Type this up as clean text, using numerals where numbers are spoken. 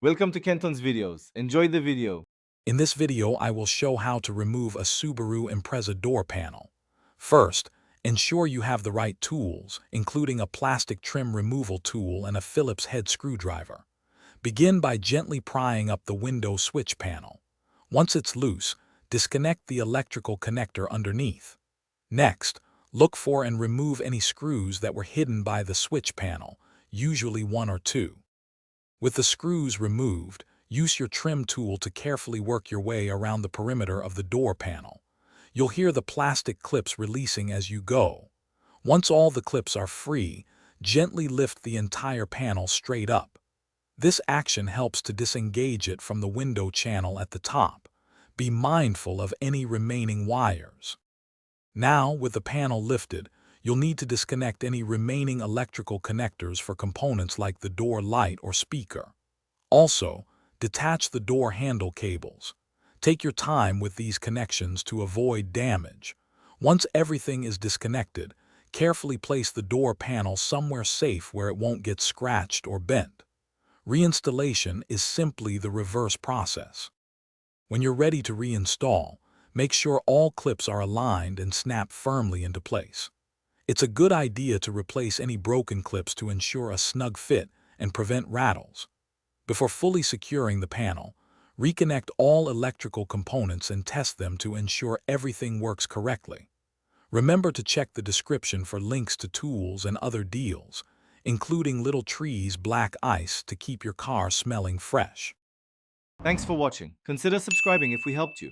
Welcome to Kenton's videos. Enjoy the video. In this video, I will show how to remove a Subaru Impreza door panel. First, ensure you have the right tools, including a plastic trim removal tool and a Phillips head screwdriver. Begin by gently prying up the window switch panel. Once it's loose, disconnect the electrical connector underneath. Next, look for and remove any screws that were hidden by the switch panel, usually one or two. With the screws removed, use your trim tool to carefully work your way around the perimeter of the door panel. You'll hear the plastic clips releasing as you go. Once all the clips are free, gently lift the entire panel straight up. This action helps to disengage it from the window channel at the top. Be mindful of any remaining wires. Now, with the panel lifted, you'll need to disconnect any remaining electrical connectors for components like the door light or speaker. Also, detach the door handle cables. Take your time with these connections to avoid damage. Once everything is disconnected, carefully place the door panel somewhere safe where it won't get scratched or bent. Reinstallation is simply the reverse process. When you're ready to reinstall, make sure all clips are aligned and snap firmly into place. It's a good idea to replace any broken clips to ensure a snug fit and prevent rattles. Before fully securing the panel, reconnect all electrical components and test them to ensure everything works correctly. Remember to check the description for links to tools and other deals, including Little Tree's black ice to keep your car smelling fresh. Thanks for watching. Consider subscribing if we helped you.